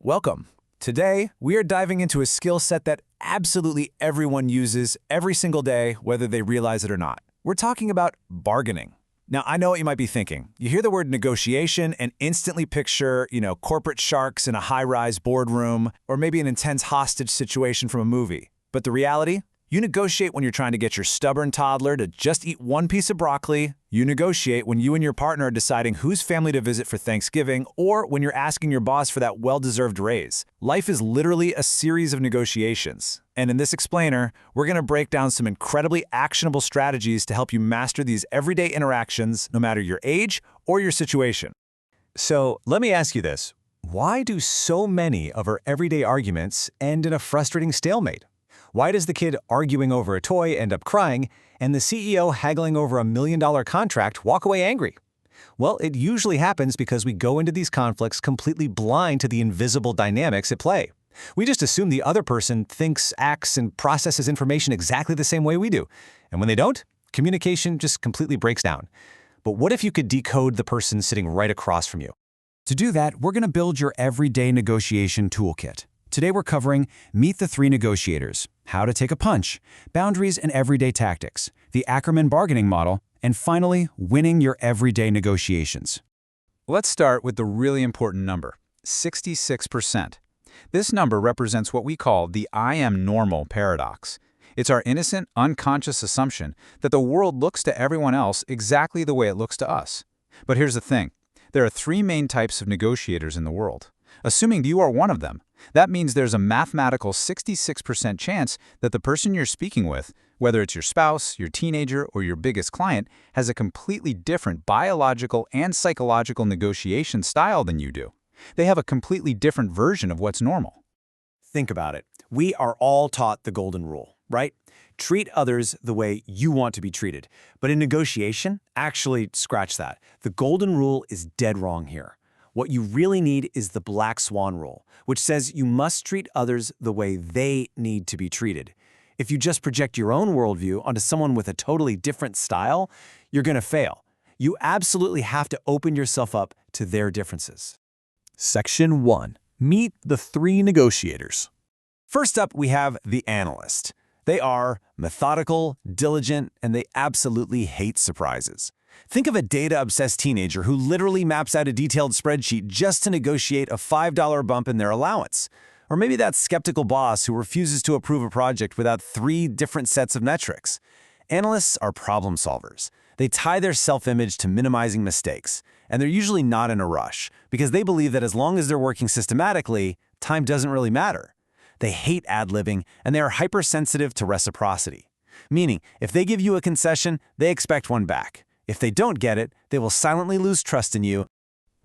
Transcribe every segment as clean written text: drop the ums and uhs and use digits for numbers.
Welcome. Today, we are diving into a skill set that absolutely everyone uses every single day, whether they realize it or not. We're talking about bargaining. Now, I know what you might be thinking. You hear the word negotiation and instantly picture, corporate sharks in a high-rise boardroom, or maybe an intense hostage situation from a movie. But the reality? You negotiate when you're trying to get your stubborn toddler to just eat one piece of broccoli. You negotiate when you and your partner are deciding whose family to visit for Thanksgiving, or when you're asking your boss for that well-deserved raise. Life is literally a series of negotiations. And in this explainer, we're going to break down some incredibly actionable strategies to help you master these everyday interactions, no matter your age or your situation. So let me ask you this. Why do so many of our everyday arguments end in a frustrating stalemate? Why does the kid arguing over a toy end up crying, and the CEO haggling over $1 million contract walk away angry? Well, it usually happens because we go into these conflicts completely blind to the invisible dynamics at play. We just assume the other person thinks, acts, and processes information exactly the same way we do. And when they don't, communication just completely breaks down. But what if you could decode the person sitting right across from you? To do that, we're going to build your everyday negotiation toolkit. Today we're covering Meet the Three Negotiators, How to Take a Punch, Boundaries and Everyday Tactics, the Ackerman bargaining model, and finally, winning your everyday negotiations. Let's start with the really important number, 66%. This number represents what we call the I am normal paradox. It's our innocent, unconscious assumption that the world looks to everyone else exactly the way it looks to us. But here's the thing. There are three main types of negotiators in the world. Assuming you are one of them, that means there's a mathematical 66% chance that the person you're speaking with, whether it's your spouse, your teenager, or your biggest client, has a completely different biological and psychological negotiation style than you do. They have a completely different version of what's normal. Think about it. We are all taught the golden rule, right? Treat others the way you want to be treated. But in negotiation, actually scratch that. The golden rule is dead wrong here. What you really need is the black swan rule, which says you must treat others the way they need to be treated. If you just project your own worldview onto someone with a totally different style, you're going to fail. You absolutely have to open yourself up to their differences. Section 1. Meet the three negotiators. First up, we have the analyst. They are methodical, diligent, and they absolutely hate surprises. Think of a data-obsessed teenager who literally maps out a detailed spreadsheet just to negotiate a $5 bump in their allowance. Or maybe that skeptical boss who refuses to approve a project without 3 different sets of metrics. Analysts are problem solvers. They tie their self-image to minimizing mistakes, and they're usually not in a rush because they believe that as long as they're working systematically, time doesn't really matter. They hate ad-libbing, and they are hypersensitive to reciprocity. Meaning, if they give you a concession, they expect one back. If they don't get it, they will silently lose trust in you.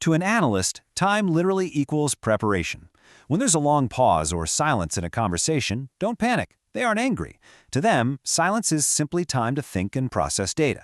To an analyst, time literally equals preparation. When there's a long pause or silence in a conversation, don't panic. They aren't angry. To them, silence is simply time to think and process data.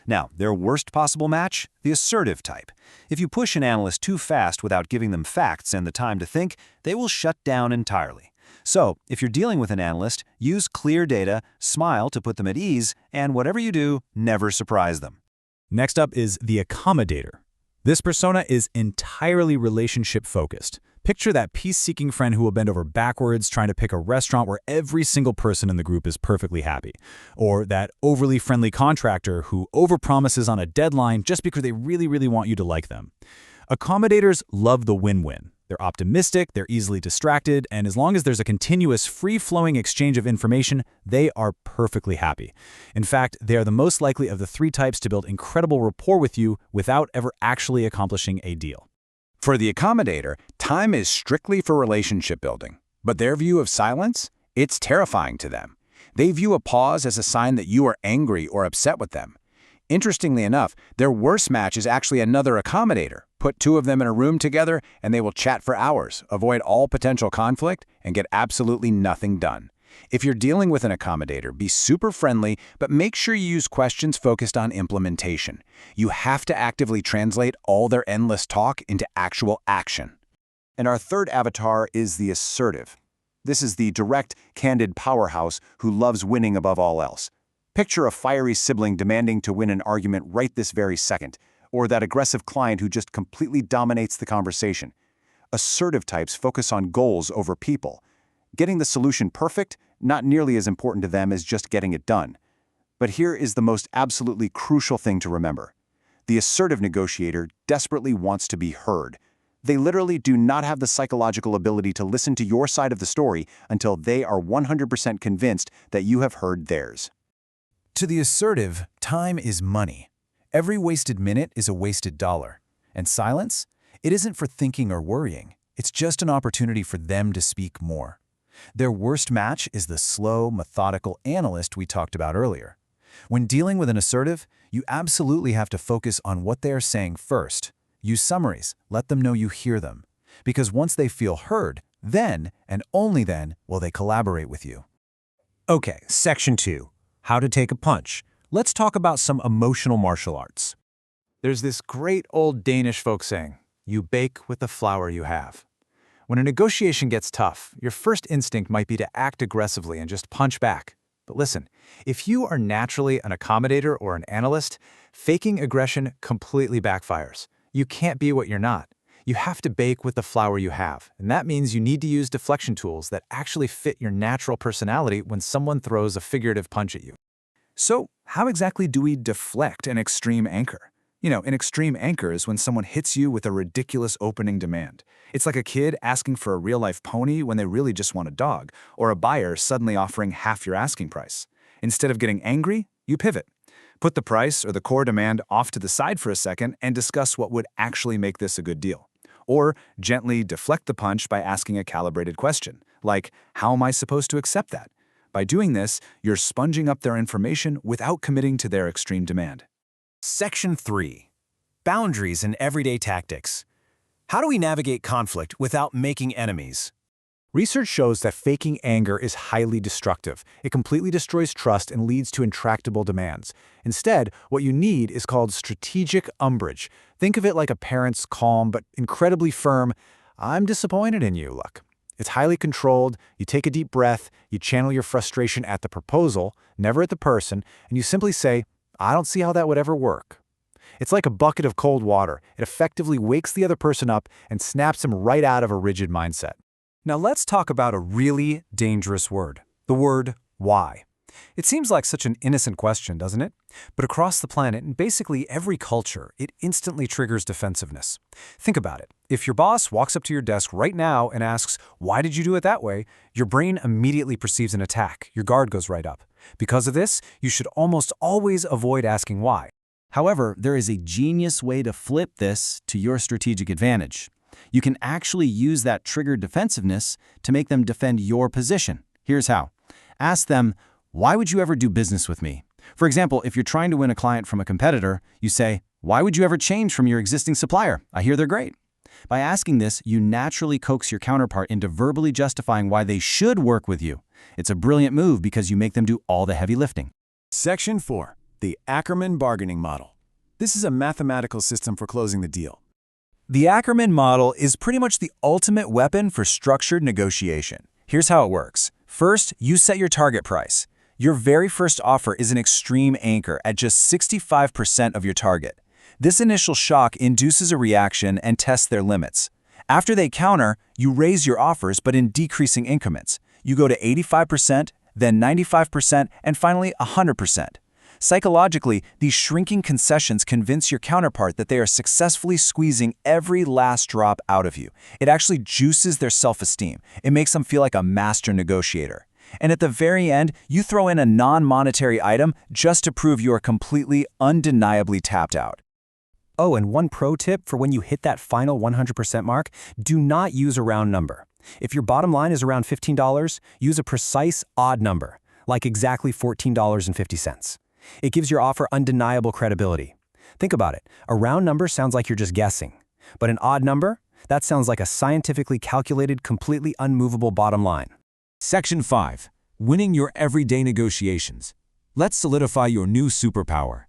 Now, their worst possible match? The assertive type. If you push an analyst too fast without giving them facts and the time to think, they will shut down entirely. So, if you're dealing with an analyst, use clear data, smile to put them at ease, and whatever you do, never surprise them. Next up is the accommodator. This persona is entirely relationship-focused. Picture that peace-seeking friend who will bend over backwards trying to pick a restaurant where every single person in the group is perfectly happy. Or that overly friendly contractor who overpromises on a deadline just because they really want you to like them. Accommodators love the win-win. They're optimistic, they're easily distracted, and as long as there's a continuous, free-flowing exchange of information, they are perfectly happy. In fact, they are the most likely of the three types to build incredible rapport with you without ever actually accomplishing a deal. For the accommodator, time is strictly for relationship building. But their view of silence? It's terrifying to them. They view a pause as a sign that you are angry or upset with them. Interestingly enough, their worst match is actually another accommodator. Put 2 of them in a room together and they will chat for hours, avoid all potential conflict, and get absolutely nothing done. If you're dealing with an accommodator, be super friendly, but make sure you use questions focused on implementation. You have to actively translate all their endless talk into actual action. And our third avatar is the assertive. This is the direct, candid powerhouse who loves winning above all else. Picture a fiery sibling demanding to win an argument right this very second, or that aggressive client who just completely dominates the conversation. Assertive types focus on goals over people. Getting the solution perfect, not nearly as important to them as just getting it done. But here is the most absolutely crucial thing to remember. The assertive negotiator desperately wants to be heard. They literally do not have the psychological ability to listen to your side of the story until they are 100% convinced that you have heard theirs. To the assertive, time is money. Every wasted minute is a wasted dollar. And silence? It isn't for thinking or worrying. It's just an opportunity for them to speak more. Their worst match is the slow, methodical analyst we talked about earlier. When dealing with an assertive, you absolutely have to focus on what they are saying first. Use summaries. Let them know you hear them. Because once they feel heard, then, and only then, will they collaborate with you. Okay, Section 2. How to take a punch. Let's talk about some emotional martial arts. There's this great old Danish folk saying, "You bake with the flour you have." When a negotiation gets tough, your first instinct might be to act aggressively and just punch back. But listen, if you are naturally an accommodator or an analyst, faking aggression completely backfires. You can't be what you're not. You have to bake with the flour you have, and that means you need to use deflection tools that actually fit your natural personality when someone throws a figurative punch at you. So, how exactly do we deflect an extreme anchor? An extreme anchor is when someone hits you with a ridiculous opening demand. It's like a kid asking for a real-life pony when they really just want a dog, or a buyer suddenly offering half your asking price. Instead of getting angry, you pivot. Put the price or the core demand off to the side for a second and discuss what would actually make this a good deal. Or gently deflect the punch by asking a calibrated question, like, how am I supposed to accept that? By doing this, you're sponging up their information without committing to their extreme demand. Section 3. Boundaries and everyday tactics. How do we navigate conflict without making enemies? Research shows that faking anger is highly destructive. It completely destroys trust and leads to intractable demands. Instead, what you need is called strategic umbrage. Think of it like a parent's calm but incredibly firm, "I'm disappointed in you" look. It's highly controlled, you take a deep breath, you channel your frustration at the proposal, never at the person, and you simply say, "I don't see how that would ever work." It's like a bucket of cold water. It effectively wakes the other person up and snaps him right out of a rigid mindset. Now let's talk about a really dangerous word. The word why. It seems like such an innocent question, doesn't it? But across the planet, in basically every culture, it instantly triggers defensiveness. Think about it. If your boss walks up to your desk right now and asks, "Why did you do it that way?" your brain immediately perceives an attack. Your guard goes right up. Because of this, you should almost always avoid asking why. However, there is a genius way to flip this to your strategic advantage. You can actually use that triggered defensiveness to make them defend your position. Here's how. Ask them, "Why would you ever do business with me?" For example, if you're trying to win a client from a competitor, you say, "Why would you ever change from your existing supplier? I hear they're great." By asking this, you naturally coax your counterpart into verbally justifying why they should work with you. It's a brilliant move because you make them do all the heavy lifting. Section 4. The Ackerman bargaining model. This is a mathematical system for closing the deal. The Ackerman model is pretty much the ultimate weapon for structured negotiation. Here's how it works. First, you set your target price. Your very first offer is an extreme anchor at just 65% of your target. This initial shock induces a reaction and tests their limits. After they counter, you raise your offers but in decreasing increments. You go to 85%, then 95%, and finally 100%. Psychologically, these shrinking concessions convince your counterpart that they are successfully squeezing every last drop out of you. It actually juices their self-esteem. It makes them feel like a master negotiator. And at the very end, you throw in a non-monetary item just to prove you are completely, undeniably tapped out. Oh, and one pro tip for when you hit that final 100% mark, do not use a round number. If your bottom line is around $15, use a precise odd number, like exactly $14.50. It gives your offer undeniable credibility. Think about it. A round number sounds like you're just guessing. But an odd number? That sounds like a scientifically calculated, completely unmovable bottom line. Section 5. Winning your everyday negotiations. Let's solidify your new superpower.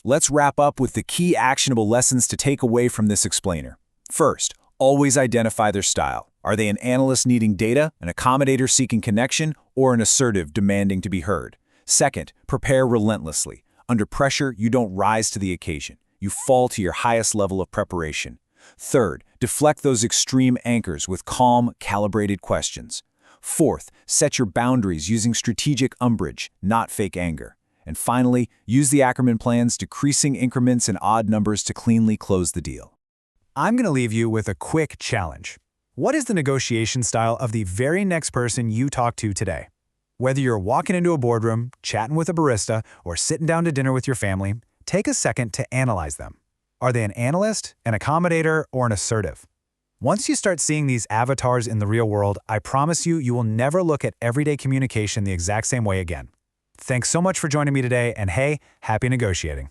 Let's wrap up with the key actionable lessons to take away from this explainer. First, always identify their style. Are they an analyst needing data, an accommodator seeking connection, or an assertive demanding to be heard? Second, prepare relentlessly. Under pressure, you don't rise to the occasion. You fall to your highest level of preparation. Third, deflect those extreme anchors with calm, calibrated questions. Fourth, set your boundaries using strategic umbrage, not fake anger. And finally, use the Ackerman plans, decreasing increments in odd numbers to cleanly close the deal. I'm going to leave you with a quick challenge. What is the negotiation style of the very next person you talk to today? Whether you're walking into a boardroom, chatting with a barista, or sitting down to dinner with your family, take a second to analyze them. Are they an analyst, an accommodator, or an assertive? Once you start seeing these avatars in the real world, I promise you, you will never look at everyday communication the exact same way again. Thanks so much for joining me today, and hey, happy negotiating.